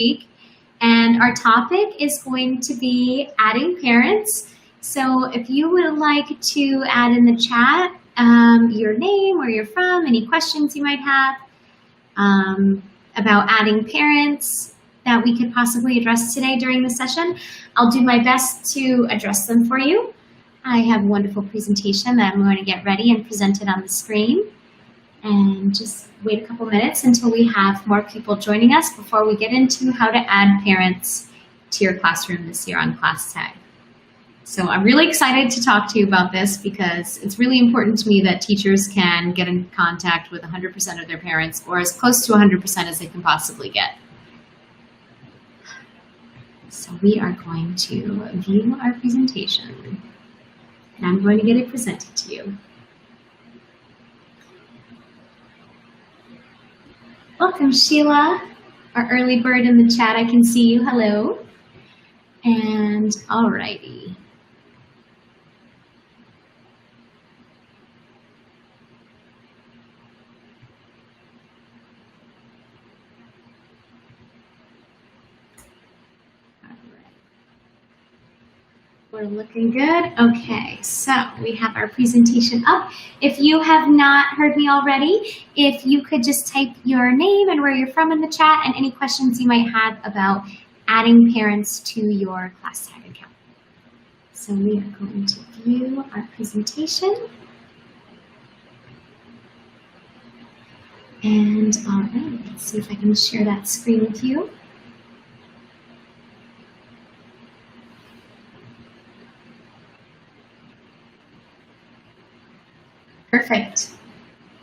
week. And our topic is going to be adding parents. So if you would like to add in the chat your name, where you're from, any questions you might have about adding parents that we could possibly address today during the session, I'll do my best to address them for you. I have a wonderful presentation that I'm going to get ready and present it on the screen. And just wait a couple minutes until we have more people joining us before we get into how to add parents to your classroom this year on ClassTag. So I'm really excited to talk to you about this because it's really important to me that teachers can get in contact with 100% of their parents, or as close to 100% as they can possibly get. So we are going to view our presentation, and I'm going to get it presented to you. Welcome, Sheila, our early bird in the chat. I can see you. Hello. And alrighty. We're looking good. Okay, so we have our presentation up. If you have not heard me already, if you could just type your name and where you're from in the chat and any questions you might have about adding parents to your ClassTag account. So we are going to view our presentation. And all right, let's see if I can share that screen with you. Perfect.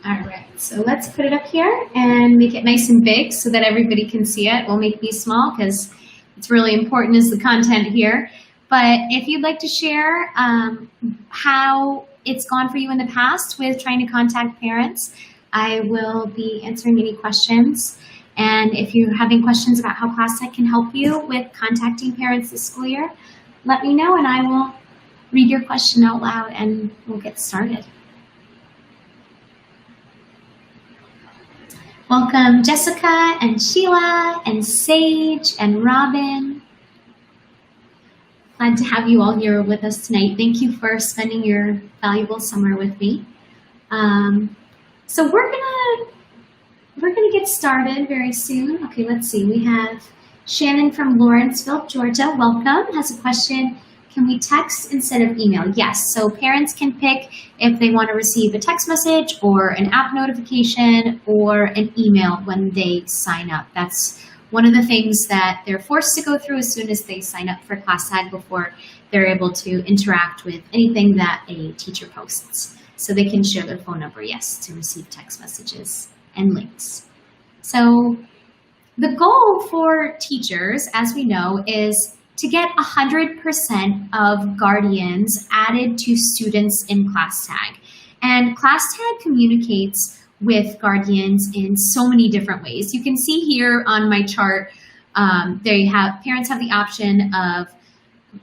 All right, so let's put it up here and make it nice and big so that everybody can see it. We'll make these small because it's really important is the content here. But if you'd like to share how it's gone for you in the past with trying to contact parents, I will be answering any questions. And if you're having questions about how ClassTag can help you with contacting parents this school year, let me know and I will read your question out loud and we'll get started. Welcome Jessica and Sheila and Sage and Robin. Glad to have you all here with us tonight. Thank you for spending your valuable summer with me. So we're gonna get started very soon. Okay, let's see. We have Shannon from Lawrenceville, Georgia. Welcome. Has a question. Can we text instead of email? Yes, so parents can pick if they want to receive a text message or an app notification or an email when they sign up. That's one of the things that they're forced to go through as soon as they sign up for ClassTag before they're able to interact with anything that a teacher posts. So they can share their phone number, yes, to receive text messages and links. So the goal for teachers, as we know, is to get 100% of guardians added to students in ClassTag. And ClassTag communicates with guardians in so many different ways. You can see here on my chart, parents have the option of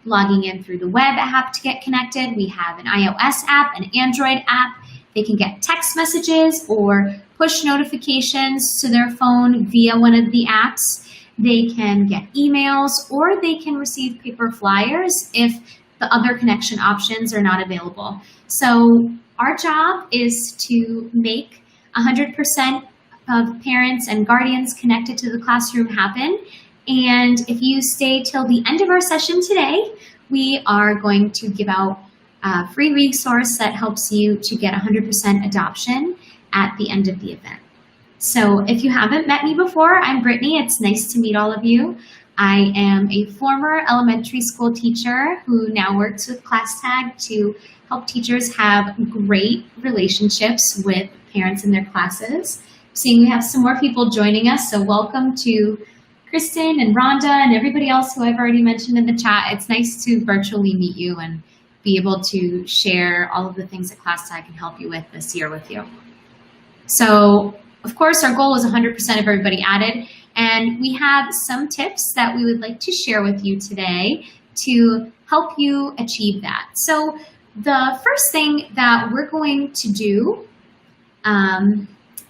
logging in through the web app to get connected. We have an iOS app, an Android app. They can get text messages or push notifications to their phone via one of the apps. They can get emails or they can receive paper flyers if the other connection options are not available. So our job is to make 100% of parents and guardians connected to the classroom happen. And if you stay till the end of our session today, we are going to give out a free resource that helps you to get 100% adoption at the end of the event. So if you haven't met me before, I'm Brittany. It's nice to meet all of you. I am a former elementary school teacher who now works with ClassTag to help teachers have great relationships with parents in their classes. Seeing we have some more people joining us, so welcome to Kristen and Rhonda and everybody else who I've already mentioned in the chat. It's nice to virtually meet you and be able to share all of the things that ClassTag can help you with this year with you. So, of course, our goal is 100% of everybody added, and we have some tips that we would like to share with you today to help you achieve that. So the first thing that we're going to do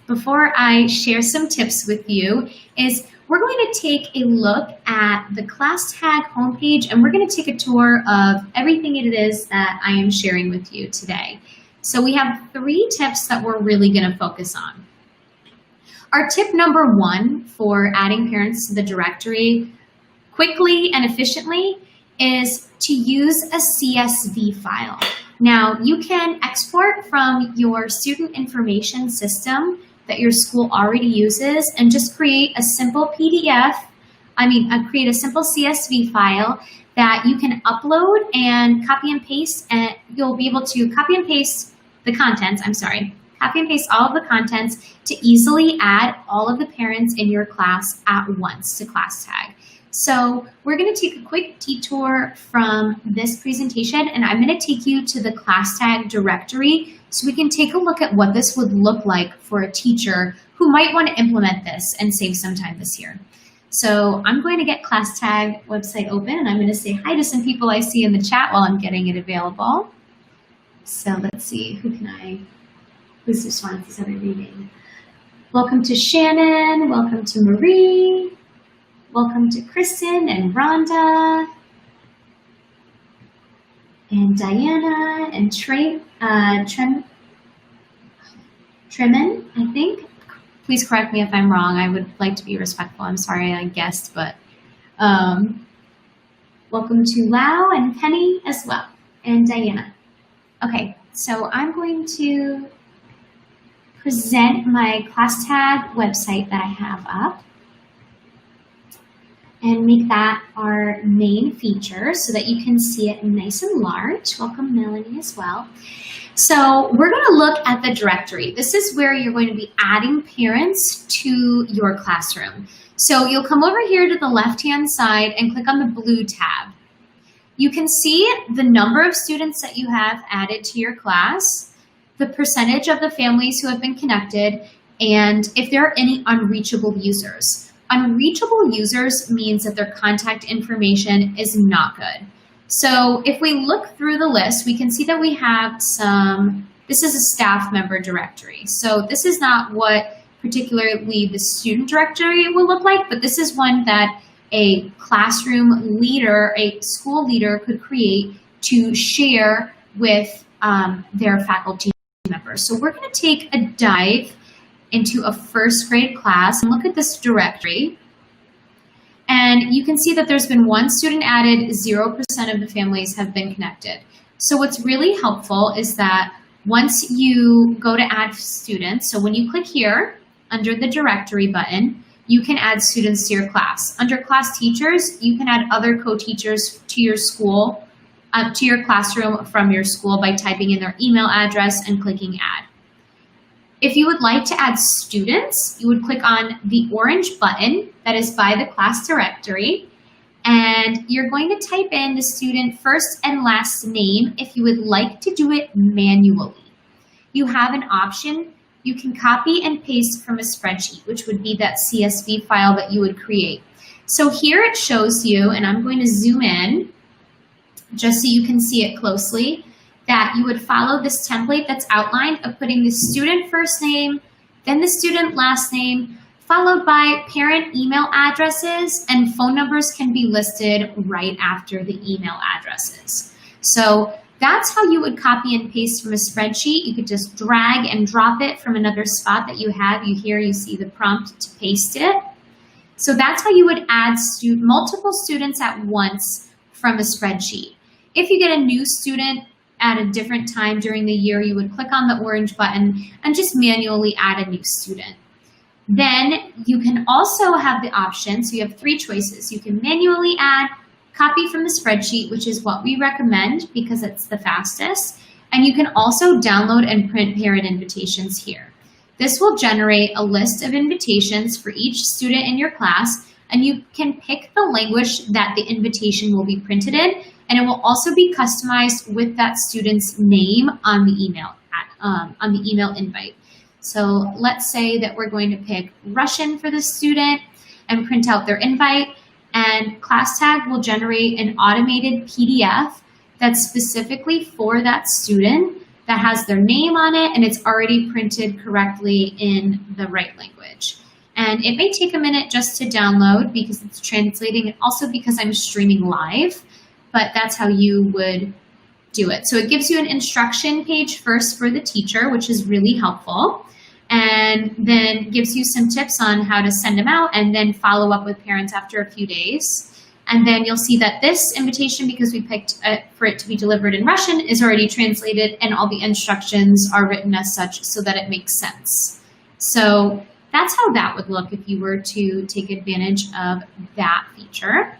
before I share some tips with you is we're going to take a look at the ClassTag homepage, and we're going to take a tour of everything it is that I am sharing with you today. So we have 3 tips that we're really going to focus on. Our tip number 1 for adding parents to the directory quickly and efficiently is to use a CSV file. Now, you can export from your student information system that your school already uses and just create a simple create a simple CSV file that you can upload and copy and paste, and you'll be able to copy and paste all of the contents to easily add all of the parents in your class at once to ClassTag. So we're going to take a quick detour from this presentation, and I'm going to take you to the ClassTag directory so we can take a look at what this would look like for a teacher who might want to implement this and save some time this year. So I'm going to get ClassTag website open, and I'm going to say hi to some people I see in the chat while I'm getting it available. So let's see, whose responses are we reading? Welcome to Shannon, welcome to Marie. Welcome to Kristen and Rhonda and Diana and Tremin, I think. Please correct me if I'm wrong. I would like to be respectful. I'm sorry I guessed, but welcome to Lau and Penny as well, and Diana. Okay, so I'm going to present my ClassTag website that I have up and make that our main feature so that you can see it nice and large. Welcome, Melanie, as well. So we're going to look at the directory. This is where you're going to be adding parents to your classroom. So you'll come over here to the left-hand side and click on the blue tab. You can see the number of students that you have added to your class, the percentage of the families who have been connected, and if there are any unreachable users. Unreachable users means that their contact information is not good. So if we look through the list, we can see that we have this is a staff member directory. So this is not what particularly the student directory will look like, but this is one that a classroom leader, a school leader could create to share with their faculty members. So we're going to take a dive into a first grade class and look at this directory. And you can see that there's been 1 student added, 0% of the families have been connected. So what's really helpful is that once you go to add students, so when you click here under the directory button, you can add students to your class. Under class teachers, you can add other co-teachers to your school, to your classroom from your school by typing in their email address and clicking add. If you would like to add students, you would click on the orange button that is by the class directory, and you're going to type in the student first and last name if you would like to do it manually. You have an option. You can copy and paste from a spreadsheet, which would be that CSV file that you would create. So here it shows you, and I'm going to zoom in just so you can see it closely, that you would follow this template that's outlined of putting the student first name, then the student last name, followed by parent email addresses, and phone numbers can be listed right after the email addresses. So that's how you would copy and paste from a spreadsheet. You could just drag and drop it from another spot that you have. You see the prompt to paste it. So that's how you would add multiple students at once from a spreadsheet. If you get a new student at a different time during the year, you would click on the orange button and just manually add a new student. Then you can also have the option, so you have 3 choices. You can manually add, copy from the spreadsheet, which is what we recommend because it's the fastest, and you can also download and print parent invitations here. This will generate a list of invitations for each student in your class, and you can pick the language that the invitation will be printed in, and it will also be customized with that student's name on the email invite. So let's say that we're going to pick Russian for the student and print out their invite, and ClassTag will generate an automated PDF that's specifically for that student that has their name on it, and it's already printed correctly in the right language. And it may take a minute just to download because it's translating, and also because I'm streaming live, but that's how you would do it. So it gives you an instruction page first for the teacher, which is really helpful, and then gives you some tips on how to send them out and then follow up with parents after a few days. And then you'll see that this invitation, because we picked for it to be delivered in Russian, is already translated, and all the instructions are written as such so that it makes sense. So that's how that would look if you were to take advantage of that feature.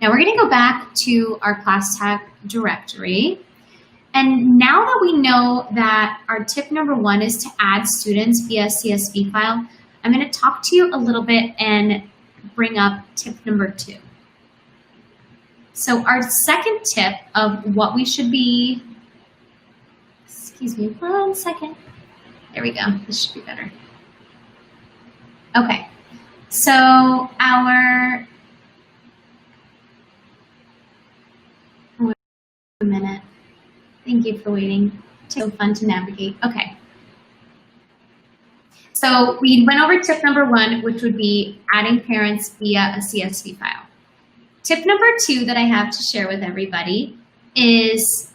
Now we're going to go back to our ClassTag directory. And now that we know that our tip number 1 is to add students via CSV file, I'm going to talk to you a little bit and bring up tip number 2. So our second tip of what we should be, excuse me 1 second. There we go. This should be better. Okay. So our, wait a minute. Thank you for waiting. It's so fun to navigate. Okay. So we went over tip number 1, which would be adding parents via a CSV file. Tip number 2 that I have to share with everybody is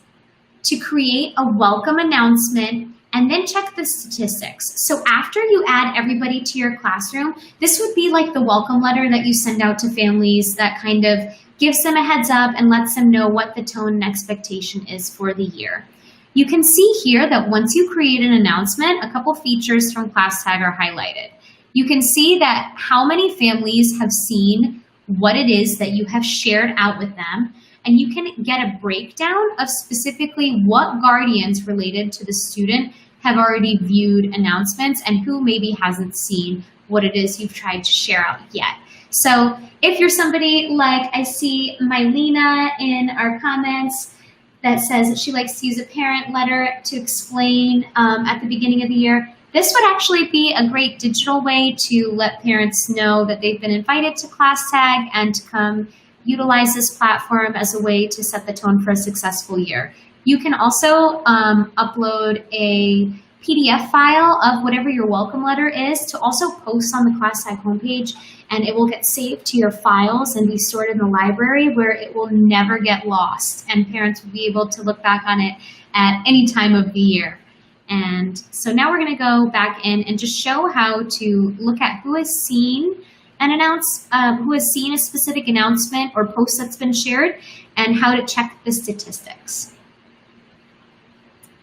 to create a welcome announcement and then check the statistics. So after you add everybody to your classroom, this would be like the welcome letter that you send out to families that kind of gives them a heads up and lets them know what the tone and expectation is for the year. You can see here that once you create an announcement, a couple features from ClassTag are highlighted. You can see that how many families have seen what it is that you have shared out with them, and you can get a breakdown of specifically what guardians related to the student have already viewed announcements and who maybe hasn't seen what it is you've tried to share out yet. So if you're somebody like, I see Mylena in our comments that says that she likes to use a parent letter to explain at the beginning of the year, this would actually be a great digital way to let parents know that they've been invited to ClassTag and to come utilize this platform as a way to set the tone for a successful year. You can also upload a PDF file of whatever your welcome letter is to also post on the ClassTag homepage, and it will get saved to your files and be stored in the library where it will never get lost, and parents will be able to look back on it at any time of the year. And so now we're going to go back in and just show how to look at who has seen who has seen a specific announcement or post that's been shared, and how to check the statistics.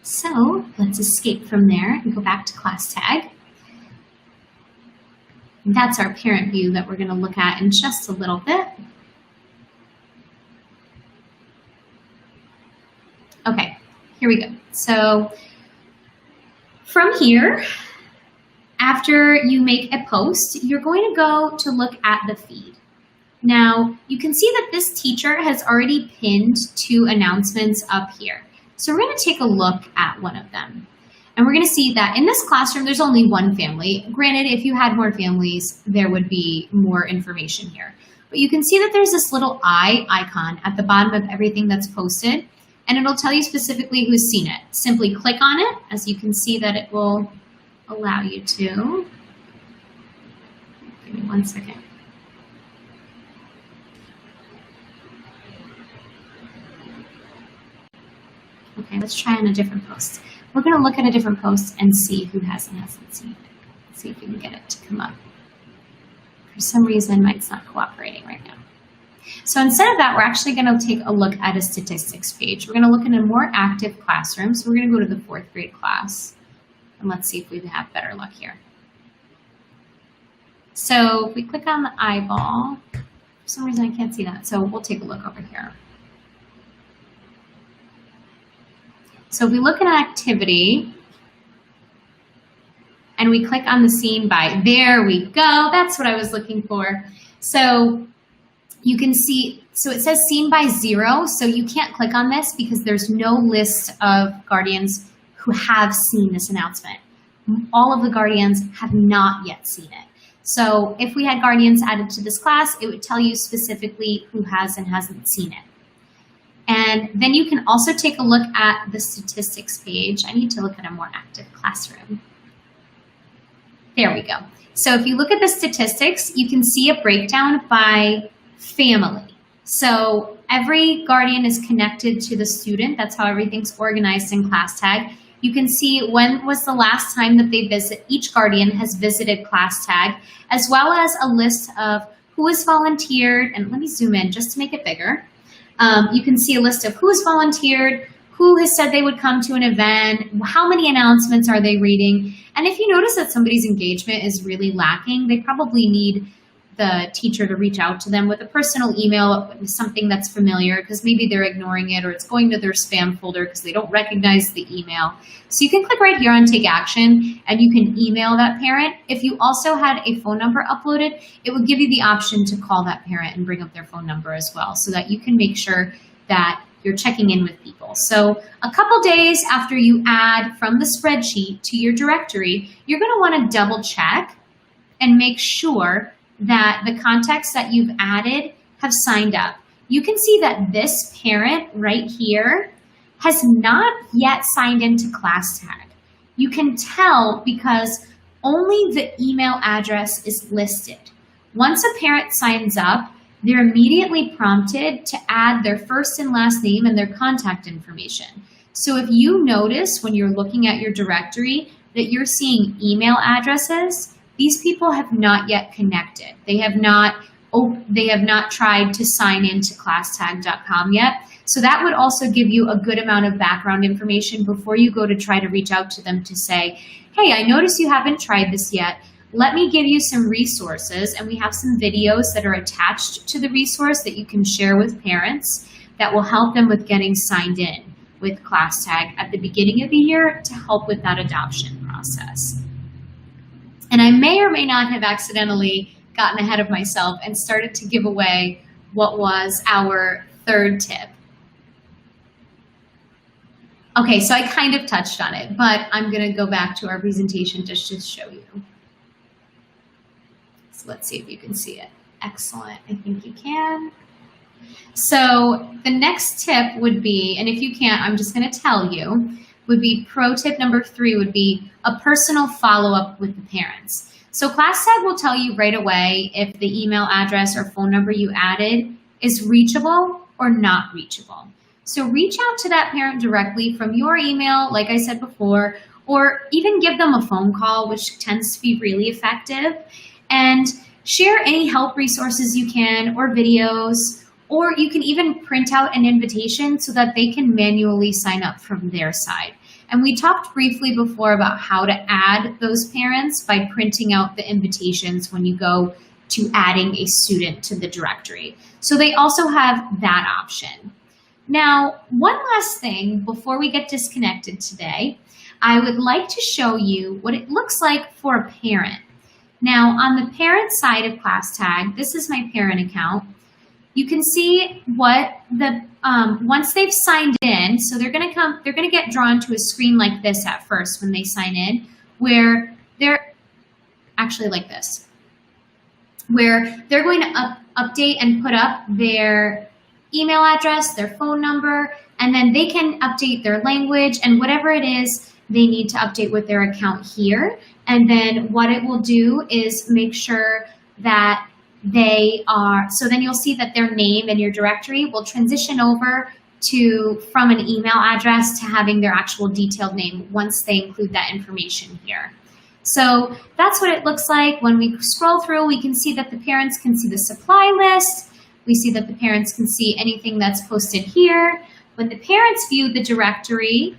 So let's escape from there and go back to ClassTag. That's our parent view that we're going to look at in just a little bit. Okay, here we go. So from here, after you make a post, you're going to go to look at the feed. Now, you can see that this teacher has already pinned 2 announcements up here. So we're going to take a look at one of them. And we're going to see that in this classroom, there's only 1 family. Granted, if you had more families, there would be more information here. But you can see that there's this little eye icon at the bottom of everything that's posted, and it'll tell you specifically who's seen it. Simply click on it, as you can see that it will allow you to. Give me 1 second. Okay, let's try on a different post. We're going to look at a different post and see who has and hasn't seen it. Let's see if we can get it to come up. For some reason, mine's not cooperating right now. So instead of that, we're actually going to take a look at a statistics page. We're going to look in a more active classroom. So we're going to go to the 4th grade class. And let's see if we have better luck here. So if we click on the eyeball, for some reason I can't see that. So we'll take a look over here. So if we look at activity and we click on the seen by, there we go. That's what I was looking for. So you can see, so it says seen by 0. So you can't click on this because there's no list of guardians who have seen this announcement. All of the guardians have not yet seen it. So if we had guardians added to this class, it would tell you specifically who has and hasn't seen it. And then you can also take a look at the statistics page. I need to look at a more active classroom. There we go. So if you look at the statistics, you can see a breakdown by family. So every guardian is connected to the student. That's how everything's organized in ClassTag. You can see when was the last time that they visit, each guardian has visited ClassTag, as well as a list of who has volunteered. And let me zoom in just to make it bigger. You can see a list of who has volunteered, who has said they would come to an event, how many announcements are they reading. And if you notice that somebody's engagement is really lacking, they probably need the teacher to reach out to them with a personal email, something that's familiar, because maybe they're ignoring it or it's going to their spam folder because they don't recognize the email. So you can click right here on Take Action and you can email that parent. If you also had a phone number uploaded, it would give you the option to call that parent and bring up their phone number as well, so that you can make sure that you're checking in with people. So a couple days after you add from the spreadsheet to your directory, you're going to want to double check and make sure that the contacts that you've added have signed up. You can see that this parent right here has not yet signed into ClassTag. You can tell because only the email address is listed. Once a parent signs up, they're immediately prompted to add their first and last name and their contact information. So if you notice when you're looking at your directory that you're seeing email addresses, these people have not yet connected. They have not tried to sign into classtag.com yet. So that would also give you a good amount of background information before you go to try to reach out to them to say, hey, I notice you haven't tried this yet. Let me give you some resources. And we have some videos that are attached to the resource that you can share with parents that will help them with getting signed in with ClassTag at the beginning of the year to help with that adoption process. And I may or may not have accidentally gotten ahead of myself and started to give away what was our third tip. Okay, so I kind of touched on it, but I'm going to go back to our presentation just to show you. So let's see if you can see it. Excellent. I think you can. So the next tip would be, and if you can't, I'm just going to tell you, would be pro tip number 3 would be a personal follow-up with the parents. So ClassTag will tell you right away if the email address or phone number you added is reachable or not reachable. So reach out to that parent directly from your email, like I said before, or even give them a phone call, which tends to be really effective, and share any help resources you can or videos, or you can even print out an invitation so that they can manually sign up from their side. And we talked briefly before about how to add those parents by printing out the invitations when you go to adding a student to the directory. So they also have that option. Now, one last thing before we get disconnected today, I would like to show you what it looks like for a parent. Now, on the parent side of ClassTag, this is my parent account. You can see what the once they've signed in, so they're going to get drawn to a screen like this at first when they sign in, where they're actually like this, where they're going to update and put up their email address, their phone number, and then they can update their language and whatever it is they need to update with their account here. And then what it will do is make sure that they are, so then you'll see that their name in your directory will transition over from an email address to having their actual detailed name once they include that information here. So that's what it looks like. When we scroll through, we can see that the parents can see the supply list. We see that the parents can see anything that's posted here. When the parents view the directory,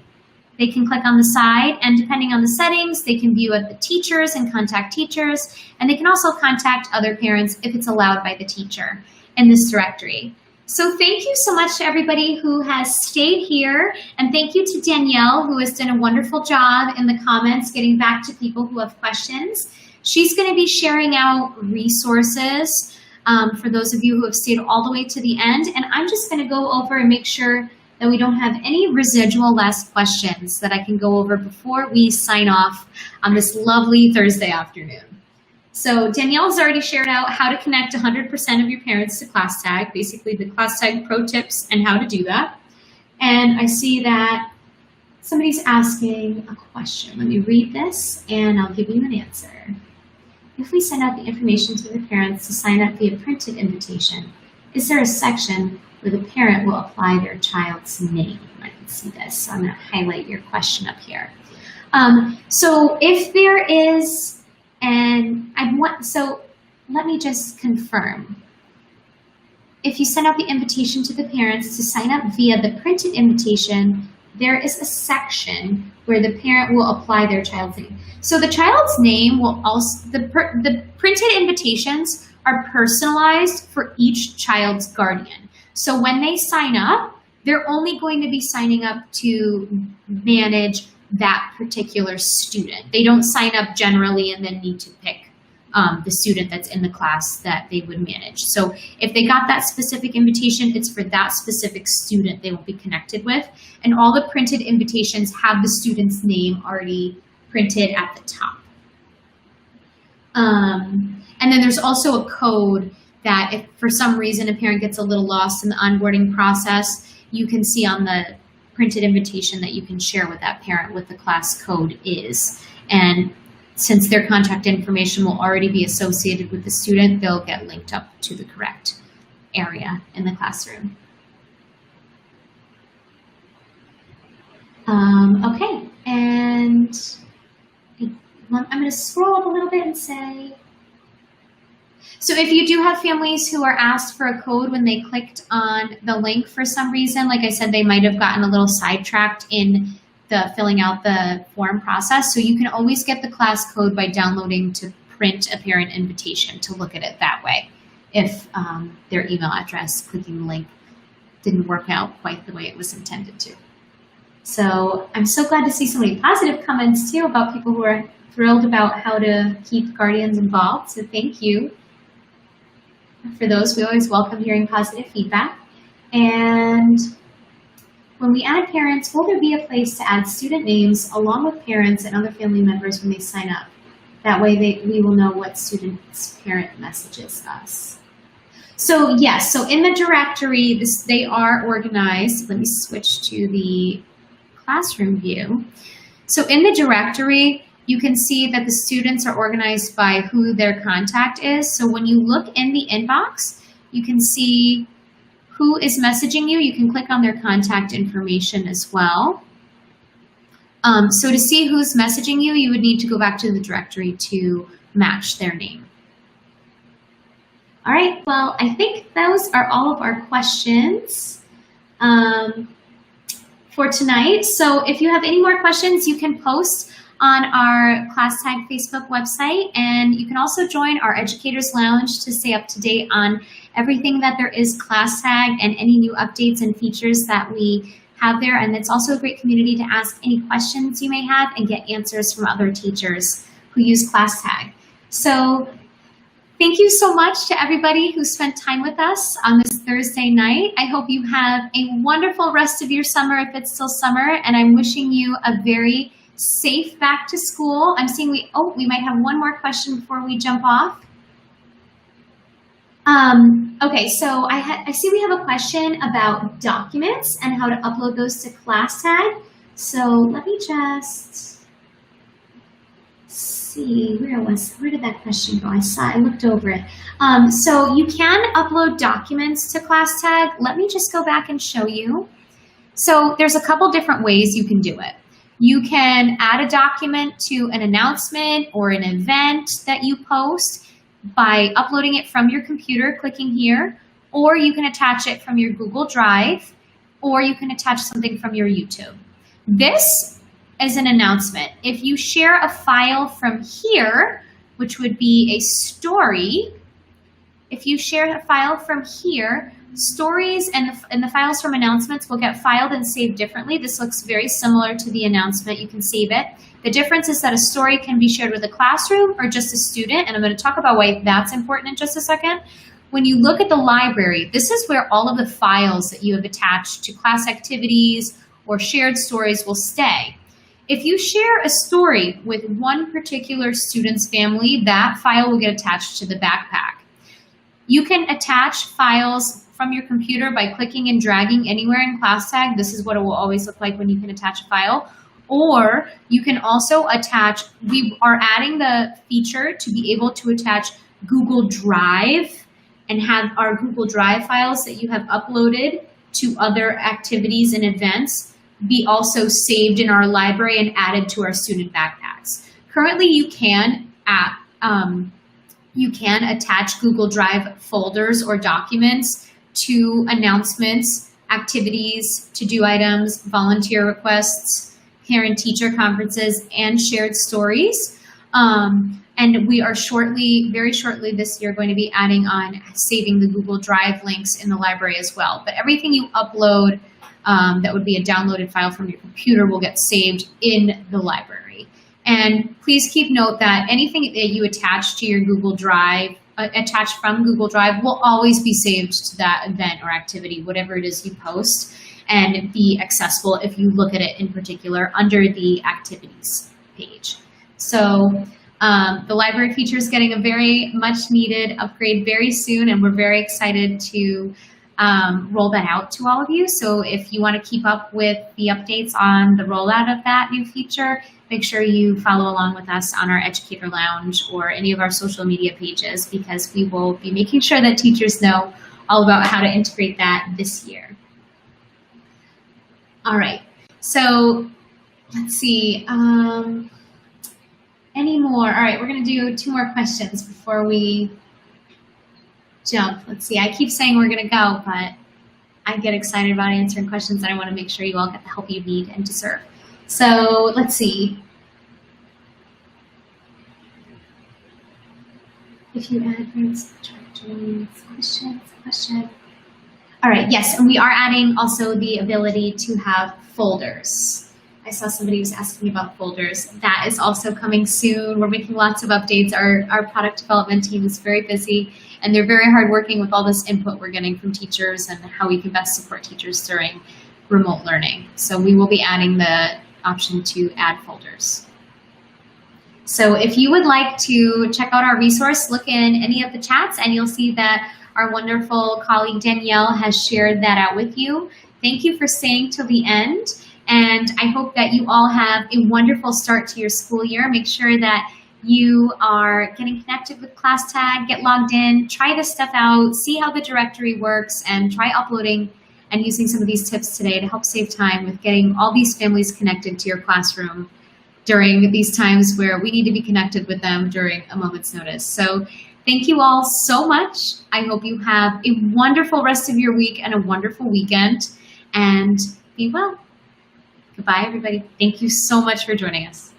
they can click on the side, and depending on the settings, they can view at the teachers and contact teachers, and they can also contact other parents if it's allowed by the teacher in this directory. So thank you so much to everybody who has stayed here, and thank you to Danielle, who has done a wonderful job in the comments getting back to people who have questions. She's going to be sharing out resources for those of you who have stayed all the way to the end, and I'm just going to go over and make sure that we don't have any residual last questions that I can go over before we sign off on this lovely Thursday afternoon. So Danielle's already shared out how to connect 100% of your parents to ClassTag, basically the ClassTag pro tips and how to do that. And I see that somebody's asking a question. Let me read this and I'll give you an answer. if we send out the information to the parents to sign up via printed invitation, is there a section where the parent will apply their child's name? I can see this, so I'm going to highlight your question up here. So if there is, so let me just confirm. If you send out the invitation to the parents to sign up via the printed invitation, there is a section where the parent will apply their child's name. So the child's name will also, the printed invitations are personalized for each child's guardian. So when they sign up, they're only going to be signing up to manage that particular student. They don't sign up generally and then need to pick the student that's in the class that they would manage. So if they got that specific invitation, it's for that specific student they will be connected with. And all the printed invitations have the student's name already printed at the top. And then there's also a code that if for some reason a parent gets a little lost in the onboarding process, you can see on the printed invitation that you can share with that parent what the class code is. And since their contact information will already be associated with the student, they'll get linked up to the correct area in the classroom. Okay, and I'm going to scroll up a little bit and say, so if you do have families who are asked for a code when they clicked on the link for some reason, like I said, they might have gotten a little sidetracked in the filling out the form process. So you can always get the class code by downloading to print a parent invitation to look at it that way. If their email address, clicking the link didn't work out quite the way it was intended to. So I'm so glad to see so many positive comments too about people who are thrilled about how to keep guardians involved. So thank you. For those, we always welcome hearing positive feedback. And when we add parents, will there be a place to add student names along with parents and other family members when they sign up? That way we will know what student's parent messages us. So yes, so in the directory, they are organized. Let me switch to the classroom view. So in the directory, you can see that the students are organized by who their contact is. So when you look in the inbox, you can see who is messaging you. You can click on their contact information as well. So to see who's messaging you, you would need to go back to the directory to match their name. All right, well, I think those are all of our questions for tonight. So if you have any more questions, you can post on our ClassTag Facebook website, and you can also join our Educators Lounge to stay up to date on everything that there is ClassTag and any new updates and features that we have there. And it's also a great community to ask any questions you may have and get answers from other teachers who use ClassTag. So thank you so much to everybody who spent time with us on this Thursday night. I hope you have a wonderful rest of your summer if it's still summer, and I'm wishing you a very safe back to school. I'm seeing we might have one more question before we jump off. Okay, so I see we have a question about documents and how to upload those to ClassTag. So let me just see, where did that question go? I looked over it. So you can upload documents to ClassTag. Let me just go back and show you. So there's a couple different ways you can do it. You can add a document to an announcement or an event that you post by uploading it from your computer, clicking here, or you can attach it from your Google Drive, or you can attach something from your YouTube. This is an announcement. If you share a file from here, which would be a story, if you share a file from here, stories and the files from announcements will get filed and saved differently. This looks very similar to the announcement. You can save it. The difference is that a story can be shared with a classroom or just a student, and I'm going to talk about why that's important in just a second. When you look at the library, this is where all of the files that you have attached to class activities or shared stories will stay. If you share a story with one particular student's family, that file will get attached to the backpack. You can attach files from your computer by clicking and dragging anywhere in ClassTag. This is what it will always look like when you can attach a file. Or you can also attach, we are adding the feature to be able to attach Google Drive and have our Google Drive files that you have uploaded to other activities and events be also saved in our library and added to our student backpacks. Currently, you can attach Google Drive folders or documents to announcements, activities, to-do items, volunteer requests, parent-teacher conferences, and shared stories. And we are very shortly this year going to be adding on saving the Google Drive links in the library as well. But everything you upload that would be a downloaded file from your computer will get saved in the library. And please keep note that anything that you attach to your Google Drive, attached from Google Drive, will always be saved to that event or activity, whatever it is you post, and be accessible if you look at it in particular under the activities page. So the library feature is getting a very much needed upgrade very soon, and we're very excited to roll that out to all of you. So if you want to keep up with the updates on the rollout of that new feature, make sure you follow along with us on our Educator Lounge or any of our social media pages, because we will be making sure that teachers know all about how to integrate that this year. All right, so let's see. Any more? All right, we're going to do 2 more questions before we jump. Let's see. I keep saying we're going to go, but I get excited about answering questions, and I want to make sure you all get the help you need and deserve. So let's see. If you add question. All right, yes, and we are adding also the ability to have folders. I saw somebody was asking about folders. That is also coming soon. We're making lots of updates. Our product development team is very busy, and they're very hard working with all this input we're getting from teachers and how we can best support teachers during remote learning. So we will be adding the option to add folders. So if you would like to check out our resource, look in any of the chats, and you'll see that our wonderful colleague Danielle has shared that out with you. Thank you for staying till the end. And I hope that you all have a wonderful start to your school year. Make sure that you are getting connected with ClassTag, get logged in, try this stuff out, see how the directory works, and try uploading and using some of these tips today to help save time with getting all these families connected to your classroom during these times where we need to be connected with them during a moment's notice. So thank you all so much. I hope you have a wonderful rest of your week and a wonderful weekend, and be well. Goodbye, everybody. Thank you so much for joining us.